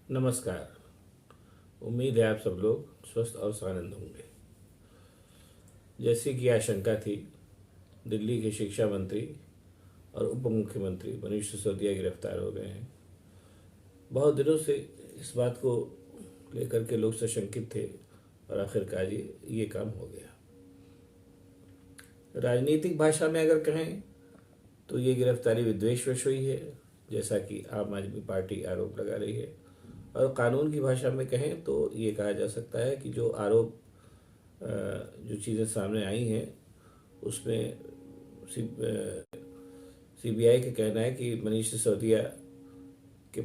नमस्कार। उम्मीद है आप सब लोग स्वस्थ और स्वानंद होंगे। जैसे कि आशंका थी, दिल्ली के शिक्षा मंत्री और उप मुख्यमंत्री मनीष सिसोदिया गिरफ्तार हो गए हैं। बहुत दिनों से इस बात को लेकर के लोग सशंकित थे और आखिरकार ये काम हो गया। राजनीतिक भाषा में अगर कहें तो ये गिरफ्तारी विद्वेषवश हुई है, जैसा कि आम आदमी पार्टी आरोप लगा रही है। और कानून की भाषा में कहें तो ये कहा जा सकता है कि जो आरोप जो चीज़ें सामने आई हैं उसमें सीबीआई का कहना है कि मनीष सिसोदिया के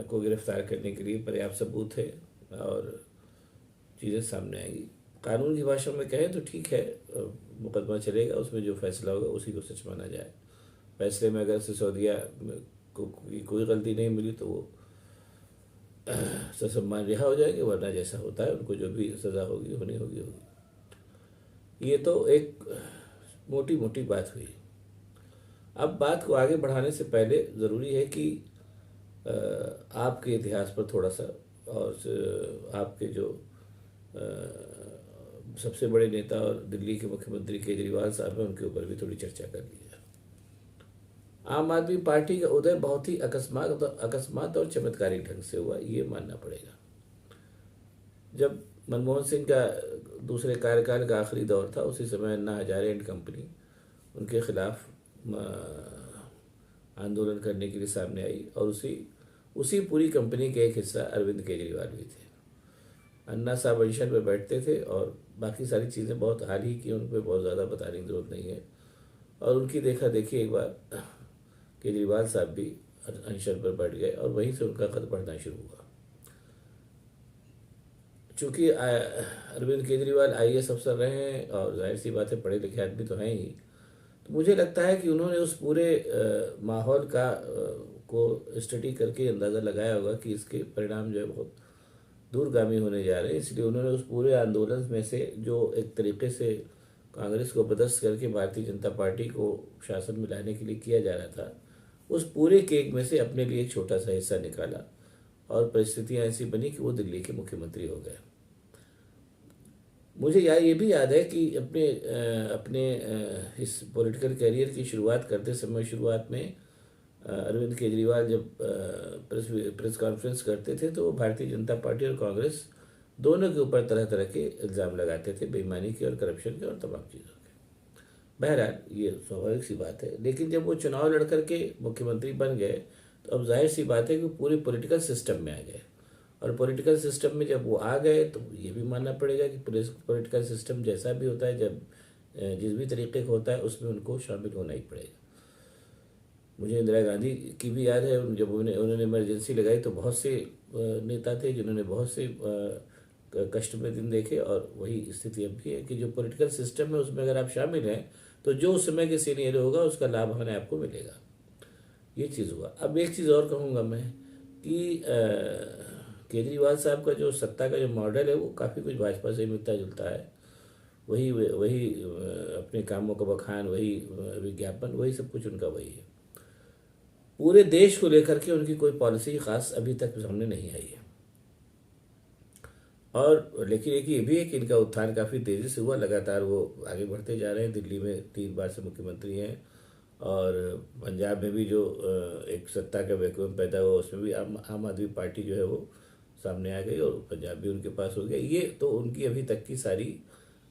को गिरफ्तार करने के लिए पर्याप्त सबूत है और चीज़ें सामने आएंगी। कानून की भाषा में कहें तो ठीक है, मुकदमा चलेगा, उसमें जो फैसला होगा उसी को सच माना जाए। फैसले में अगर सिसोदिया को कोई गलती नहीं मिली तो वो ससम्मान रिहा हो जाएंगे, वरना जैसा होता है उनको जो भी सज़ा होगी होनी होगी। ये तो एक मोटी मोटी बात हुई। अब बात को आगे बढ़ाने से पहले ज़रूरी है कि आपके इतिहास पर थोड़ा सा और आपके जो सबसे बड़े नेता और दिल्ली के मुख्यमंत्री केजरीवाल साहब हैं उनके ऊपर भी थोड़ी चर्चा कर ली जाए। आम आदमी पार्टी का उदय बहुत ही अकस्मात और चमत्कारी ढंग से हुआ, ये मानना पड़ेगा। जब मनमोहन सिंह का दूसरे कार्यकाल का आखिरी दौर था, उसी समय अन्ना हजारे एंड कंपनी उनके खिलाफ आंदोलन करने के लिए सामने आई और उसी पूरी कंपनी के एक हिस्सा अरविंद केजरीवाल भी थे। अन्ना साहब अनशन पर बैठते थे और बाकी सारी चीज़ें बहुत हाल ही की, उन पर बहुत ज़्यादा बताने की जरूरत नहीं है। और उनकी देखा देखी एक बार केजरीवाल साहब भी अनशन पर बैठ गए और वहीं से उनका कद बढ़ना शुरू हुआ। चूँकि अरविंद केजरीवाल आईएएस अफसर रहे हैं और जाहिर सी बात है पढ़े लिखे आदमी तो हैं ही, तो मुझे लगता है कि उन्होंने उस पूरे माहौल का को स्टडी करके अंदाज़ा लगाया होगा कि इसके परिणाम जो है बहुत दूरगामी होने जा रहे हैं। इसलिए उन्होंने उस पूरे आंदोलन में से जो एक तरीके से कांग्रेस को पदस्थ करके भारतीय जनता पार्टी को शासन में लाने के लिए किया जा रहा था, उस पूरे केक में से अपने लिए एक छोटा सा हिस्सा निकाला और परिस्थितियाँ ऐसी बनी कि वो दिल्ली के मुख्यमंत्री हो गए। मुझे ये भी याद है कि अपने इस पॉलिटिकल करियर की शुरुआत करते समय शुरुआत में अरविंद केजरीवाल जब प्रेस कॉन्फ्रेंस करते थे तो वो भारतीय जनता पार्टी और कांग्रेस दोनों के ऊपर तरह तरह के इल्ज़ाम लगाते थे, बेईमानी के और करप्शन के और तमाम चीज़ों के। बहरहाल ये स्वाभाविक सी बात है, लेकिन जब वो चुनाव लड़ करके मुख्यमंत्री बन गए तो अब जाहिर सी बात है कि पूरे पॉलिटिकल सिस्टम में आ गए। और पॉलिटिकल सिस्टम में जब वो आ गए तो ये भी मानना पड़ेगा कि पॉलिटिकल सिस्टम जैसा भी होता है, जब जिस भी तरीके का होता है उसमें उनको शामिल होना ही पड़ेगा। मुझे इंदिरा गांधी की भी याद है, जब उन्होंने इमरजेंसी लगाई तो बहुत से नेता थे जिन्होंने बहुत से कष्ट में दिन देखे। और वही स्थिति अब भी है कि जो पॉलिटिकल सिस्टम है उसमें अगर आप शामिल हैं तो जो उस समय के सीनियर होगा उसका लाभ हमें आपको मिलेगा। ये चीज़ हुआ। अब एक चीज़ और कहूँगा मैं कि केजरीवाल साहब का जो सत्ता का जो मॉडल है वो काफ़ी कुछ भाजपा से मिलता जुलता है। वही वही अपने कामों का बखान, वही विज्ञापन, वही सब कुछ उनका वही है। पूरे देश को लेकर के उनकी कोई पॉलिसी खास अभी तक सामने नहीं आई है। और लेकिन एक ये भी है कि इनका उत्थान काफ़ी तेज़ी से हुआ, लगातार वो आगे बढ़ते जा रहे हैं। दिल्ली में 3 बार से मुख्यमंत्री हैं और पंजाब में भी जो एक सत्ता का वैक्यूम पैदा हुआ उसमें भी आम आदमी पार्टी जो है वो सामने आ गई और पंजाब भी उनके पास हो गया। ये तो उनकी अभी तक की सारी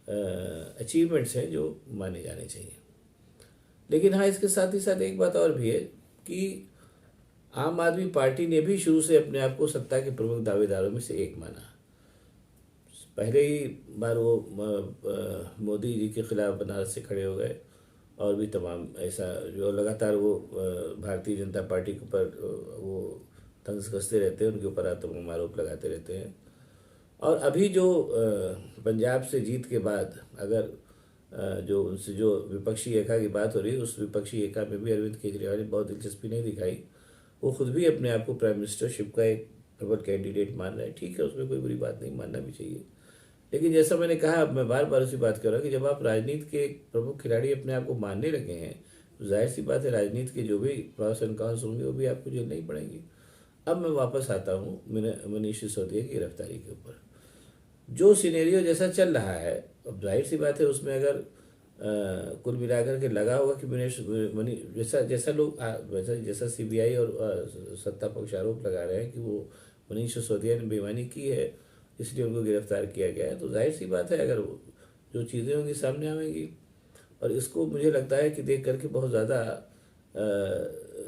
अचीवमेंट्स हैं जो माने जाने चाहिए। लेकिन हाँ, इसके साथ ही साथ एक बात और भी है कि आम आदमी पार्टी ने भी शुरू से अपने आप को सत्ता के प्रमुख दावेदारों में से एक माना। पहले ही बार वो मोदी जी के खिलाफ बनारस से खड़े हो गए और भी तमाम ऐसा जो लगातार वो भारतीय जनता पार्टी के ऊपर वो तंज कसते रहते हैं, उनके ऊपर तमाम आरोप लगाते रहते हैं। और अभी जो पंजाब से जीत के बाद अगर जो उनसे जो विपक्षी एका की बात हो रही है, उस विपक्षी एका में भी अरविंद केजरीवाल ने बहुत दिलचस्पी नहीं दिखाई। वो खुद भी अपने आप को प्राइम मिनिस्टरशिप का एक प्रबल कैंडिडेट मान रहे हैं। ठीक है, उसमें कोई बुरी बात नहीं, मानना भी चाहिए। लेकिन जैसा मैंने कहा, मैं बार बार उसी बात कर रहा हूँ कि जब आप राजनीति के एक प्रमुख खिलाड़ी अपने आप को मानने लगे हैं जाहिर सी बात है राजनीति के जो भी प्रॉस एंड कॉन्स होंगे वो भी आपको झेलने ही पड़ेंगे। अब मैं वापस आता हूँ मनीष सिसोदिया की गिरफ्तारी के ऊपर। जो सिनेरियो जैसा चल रहा है, अब जाहिर सी बात है उसमें अगर कुल मिलाकर के लगा होगा कि मनी जैसा जैसा लोग वैसा जैसा सीबीआई और सत्ता पक्ष आरोप लगा रहे हैं कि वो मनीष सिसोदिया ने बेईमानी की है इसलिए उनको गिरफ्तार किया गया है, तो जाहिर सी बात है अगर जो चीज़ें होंगी सामने आएंगी। और इसको मुझे लगता है कि देख करके बहुत ज़्यादा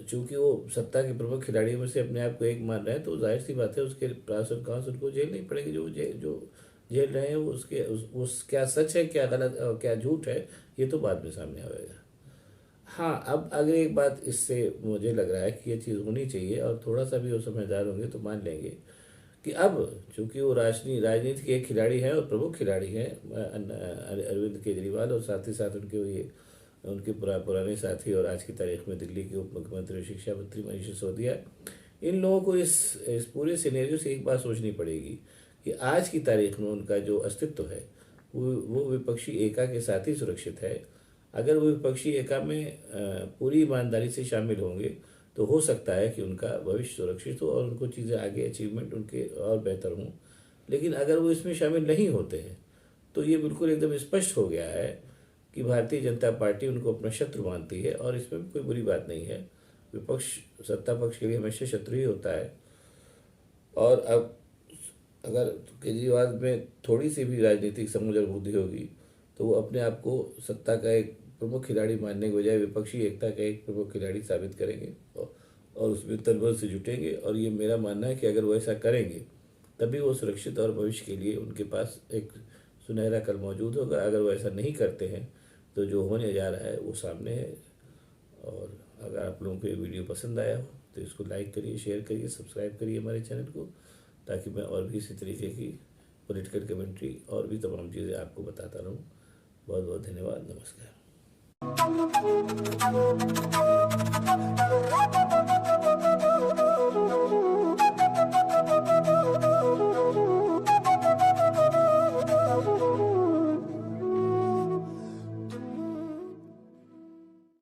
चूँकि वो सत्ता के प्रमुख खिलाड़ियों में से अपने आप को एक मान रहे हैं, तो जाहिर सी बात है उसके प्रास और कॉन्स उनको झेल नहीं पड़ेगी। जो झेल रहे हैं वो उस क्या सच है क्या गलत क्या झूठ है ये तो बाद में सामने आएगा। हाँ, अब अगर एक बात इससे मुझे लग रहा है कि ये चीज़ होनी चाहिए और थोड़ा सा भी वो समझदार होंगे तो मान लेंगे कि अब चूंकि वो राजनीति के एक खिलाड़ी हैं और प्रमुख खिलाड़ी हैं अरविंद केजरीवाल, और साथ ही साथ उनके पुराने साथी और आज की तारीख में दिल्ली के उप मुख्यमंत्री और शिक्षा मंत्री मनीष सिसोदिया, इन लोगों को इस पूरे सिनेरियो से एक बात सोचनी पड़ेगी कि आज की तारीख में उनका जो अस्तित्व है वो विपक्षी एका के साथ ही सुरक्षित है। अगर वो विपक्षी एका में पूरी ईमानदारी से शामिल होंगे तो हो सकता है कि उनका भविष्य सुरक्षित हो और उनको चीज़ें आगे अचीवमेंट उनके और बेहतर हों। लेकिन अगर वो इसमें शामिल नहीं होते हैं तो ये बिल्कुल एकदम स्पष्ट हो गया है कि भारतीय जनता पार्टी उनको अपना शत्रु मानती है, और इसमें भी कोई बुरी बात नहीं है। विपक्ष सत्ता पक्ष के लिए हमेशा शत्रु ही होता है। और अब अगर केजरीवाल में थोड़ी सी भी राजनीतिक समझ और बुद्धि होगी तो वो अपने आप को सत्ता का एक प्रमुख खिलाड़ी मानने के बजाय विपक्षी एकता का एक प्रमुख खिलाड़ी साबित करेंगे और उसमें तलबल से जुटेंगे। और ये मेरा मानना है कि अगर वो ऐसा करेंगे तभी वो सुरक्षित और भविष्य के लिए उनके पास एक सुनहरा कल मौजूद होगा। अगर वो ऐसा नहीं करते हैं तो जो होने जा रहा है वो सामने है। और अगर आप लोगों को ये वीडियो पसंद आया हो तो इसको लाइक करिए, शेयर करिए, सब्सक्राइब करिए हमारे चैनल को, ताकि मैं और भी इसी तरीके की पॉलिटिकल कमेंट्री और भी तमाम चीज़ें आपको बताता रहूँ। बहुत बहुत धन्यवाद। नमस्कार।